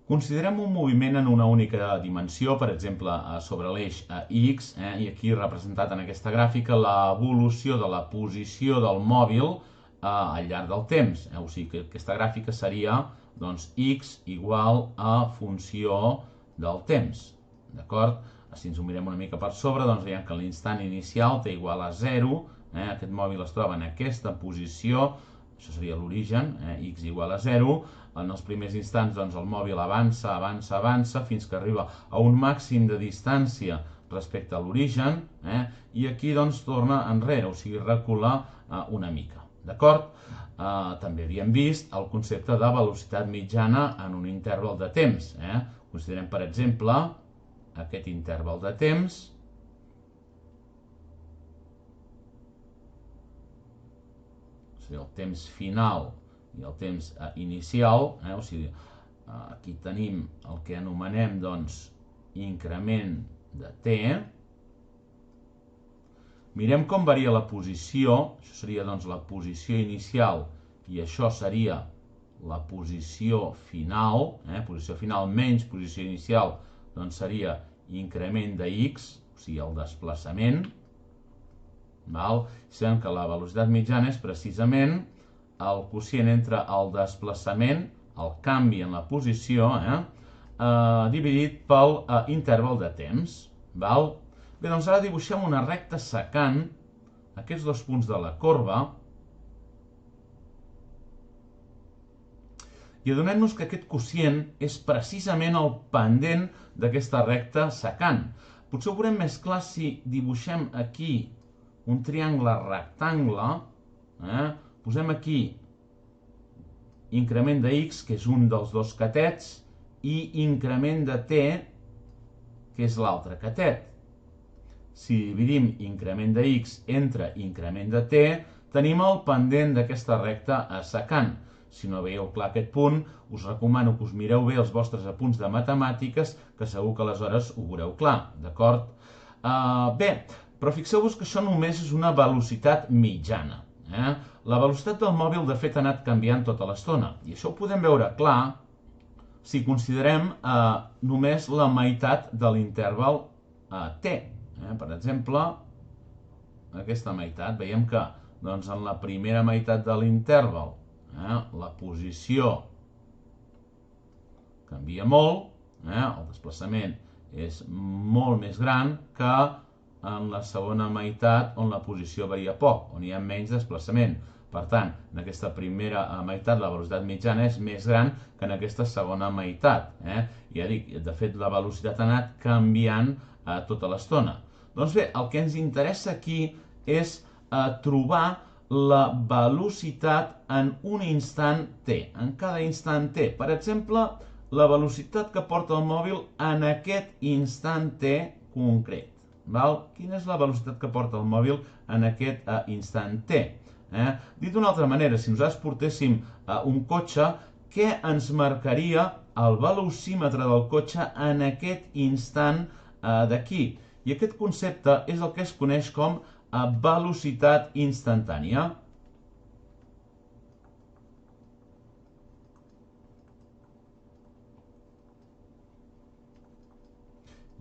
Considerem un moviment en una única dimensió, per exemple, sobre l'eix X, i aquí representat en aquesta gràfica l'evolució de la posició del mòbil al llarg del temps. O sigui que aquesta gràfica seria doncs, X igual a funció del temps. D'acord? Si ens ho mirem una mica per sobre, doncs veiem que l'instant inicial t igual a 0, aquest mòbil es troba en aquesta posició, això seria l'origen, x igual a 0, en els primers instants doncs, el mòbil avança, avança, avança, fins que arriba a un màxim de distància respecte a l'origen, i aquí doncs, torna enrere, o sigui, recula una mica. D'acord? També havíem vist el concepte de velocitat mitjana en un interval de temps. Considerem, per exemple, aquest interval de temps, el temps final i el temps inicial, o sigui, aquí tenim el que anomenem doncs, increment de t. Mirem com varia la posició, això seria doncs, la posició inicial i això seria la posició final, posició final menys posició inicial, doncs seria increment de x, o sigui, el desplaçament. Sabem que la velocitat mitjana és precisament el quocient entre el desplaçament, el canvi en la posició, dividit pel interval de temps. Bé, doncs ara dibuixem una recta secant aquests dos punts de la corba i adonem-nos que aquest quocient és precisament el pendent d'aquesta recta secant. Potser ho veurem més clar si dibuixem aquí un triangle rectangle, posem aquí increment de x, que és un dels dos catets, i increment de t, que és l'altre catet. Si dividim increment de x entre increment de t, tenim el pendent d'aquesta recta secant. Si no veieu clar aquest punt, us recomano que us mireu bé els vostres apunts de matemàtiques, que segur que aleshores ho veureu clar, d'acord? Bé, però fixeu-vos que això només és una velocitat mitjana. La velocitat del mòbil, de fet, ha anat canviant tota l'estona. I això ho podem veure clar si considerem només la meitat de l'interval t. Per exemple, aquesta meitat, veiem que doncs, en la primera meitat de l'interval la posició canvia molt, el desplaçament és molt més gran que en la segona meitat on la posició varia poc, on hi ha menys desplaçament. Per tant, en aquesta primera meitat la velocitat mitjana és més gran que en aquesta segona meitat. Ja dic, de fet la velocitat ha anat canviant tota l'estona. Doncs bé, el que ens interessa aquí és trobar la velocitat en un instant t, en cada instant t. Per exemple, la velocitat que porta el mòbil en aquest instant t concret. Quina és la velocitat que porta el mòbil en aquest instant t? Dit d'una altra manera, si nosaltres portéssim un cotxe, què ens marcaria el velocímetre del cotxe en aquest instant d'aquí? I aquest concepte és el que es coneix com velocitat instantània.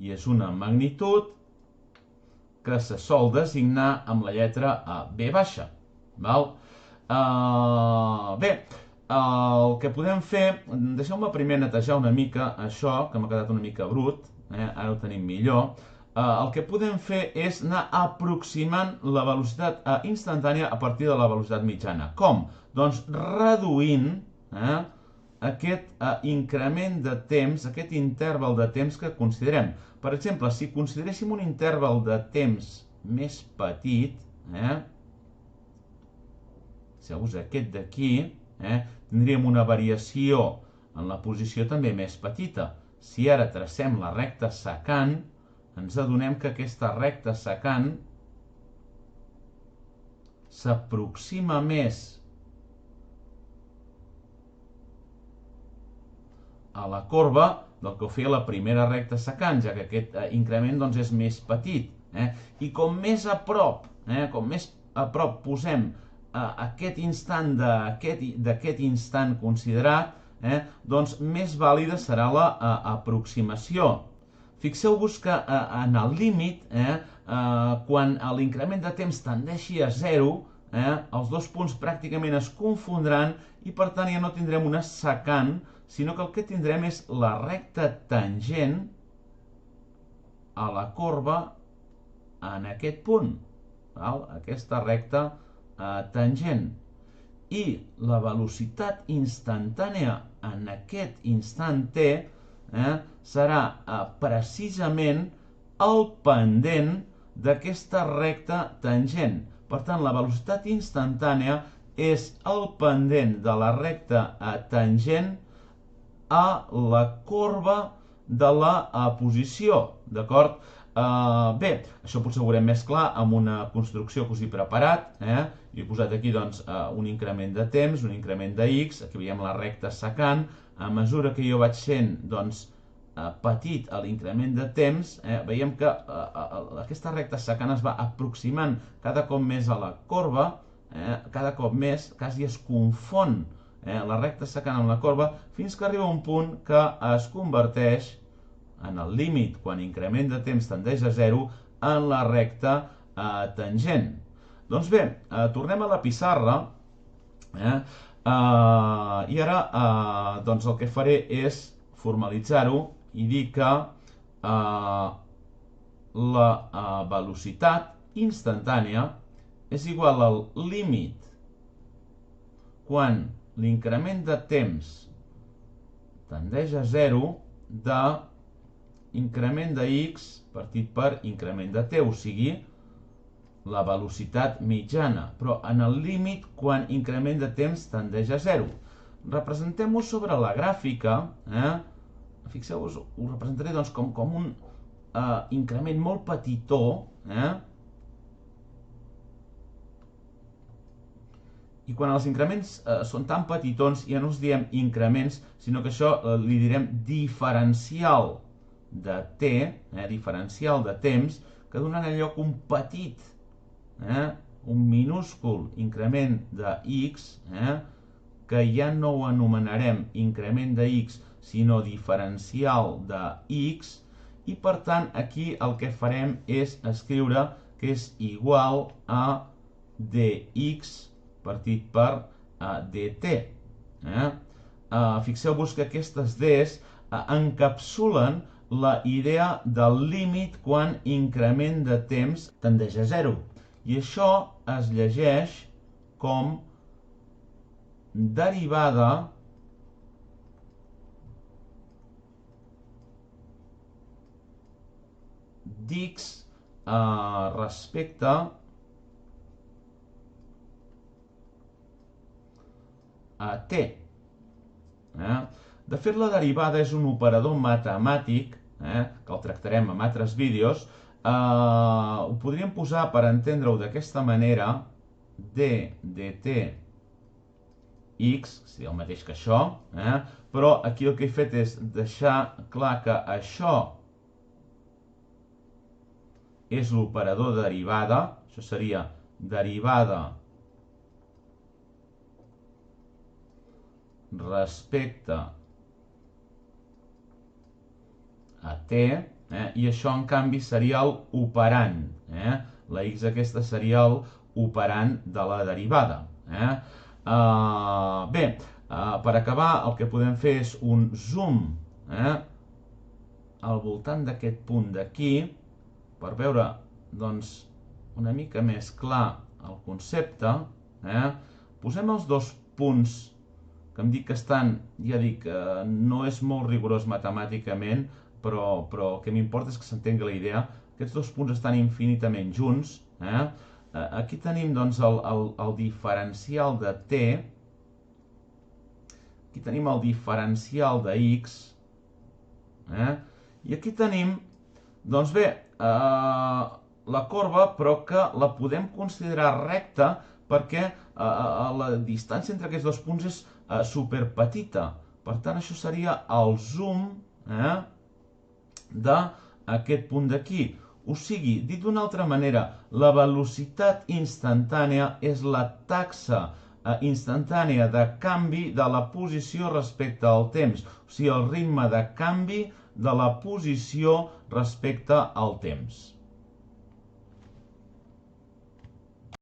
I és una magnitud que se sol designar amb la lletra B baixa. Bé, el que podem fer, deixeu-me primer netejar una mica això, que m'ha quedat una mica brut, ara ho tenim millor. El que podem fer és anar aproximant la velocitat instantània a partir de la velocitat mitjana. Com? Doncs reduint aquest increment de temps, aquest interval de temps que considerem. Per exemple, si consideréssim un interval de temps més petit, segons aquest d'aquí, tindríem una variació en la posició també més petita. Si ara tracem la recta secant, ens adonem que aquesta recta secant s'aproxima més a la corba del que ho feia la primera recta secant, ja que aquest increment doncs, és més petit. I com més a prop posem aquest instant d'aquest instant considerat, doncs més vàlida serà l'aproximació. Fixeu-vos que en el límit, quan l'increment de temps tendeixi a 0, els dos punts pràcticament es confondran i per tant ja no tindrem una secant, sinó que el que tindrem és la recta tangent a la corba en aquest punt, aquesta recta tangent. I la velocitat instantània en aquest instant t serà precisament el pendent d'aquesta recta tangent. Per tant, la velocitat instantània és el pendent de la recta tangent a la corba de la posició, d'acord? Bé, això potser ho veurem més clar amb una construcció que us he preparat. He posat aquí doncs, un increment de temps, un increment de x, aquí veiem la recta secant. A mesura que jo vaig sent petit a l'increment de temps, veiem que aquesta recta secant es va aproximant cada cop més a la corba, cada cop més, quasi es confon la recta secant amb la corba, fins que arriba un punt que es converteix en el límit, quan increment de temps tendeix a 0, en la recta tangent. Doncs bé, tornem a la pissarra, i ara doncs el que faré és formalitzar-ho i dir que la velocitat instantània és igual al límit quan l'increment de temps tendeix a 0 de increment de x partit per increment de t, o sigui, la velocitat mitjana, però en el límit quan increment de temps tendeix a 0. Representem-ho sobre la gràfica, fixeu-vos, ho representaré doncs, com un increment molt petitó, i quan els increments són tan petitons ja no els diem increments, sinó que això li direm diferencial de t, diferencial de temps, que donarà lloc a un petit, un minúscul increment de x, que ja no ho anomenarem increment de x, sinó diferencial de x, i per tant aquí el que farem és escriure que és igual a dx partit per dt. Fixeu-vos que aquestes d's encapsulen la idea del límit quan increment de temps tendeix a 0. I això es llegeix com derivada d'x respecte a t. De fet, la derivada és un operador matemàtic, que el tractarem en altres vídeos. Ho podríem posar, per entendre-ho d'aquesta manera, d dt x, seria el mateix que això, però aquí el que he fet és deixar clar que això és l'operador de derivada, això seria derivada respecte a t, i això en canvi seria el operand, la x aquesta seria el operand de la derivada. Bé, per acabar el que podem fer és un zoom al voltant d'aquest punt d'aquí, per veure doncs, una mica més clar el concepte. Posem els dos punts que em dic que estan, ja dic, no és molt rigorós matemàticament, però el que m'importa és que s'entengui la idea. Aquests dos punts estan infinitament junts. Aquí tenim doncs, el diferencial de t, aquí tenim el diferencial de x, i aquí tenim, doncs bé, la corba, però que la podem considerar recta perquè la distància entre aquests dos punts és superpetita. Per tant, això seria el zoom d'aquest punt d'aquí. O sigui, dit d'una altra manera, la velocitat instantània és la taxa instantània de canvi de la posició respecte al temps, o sigui, el ritme de canvi de la posició respecte al temps.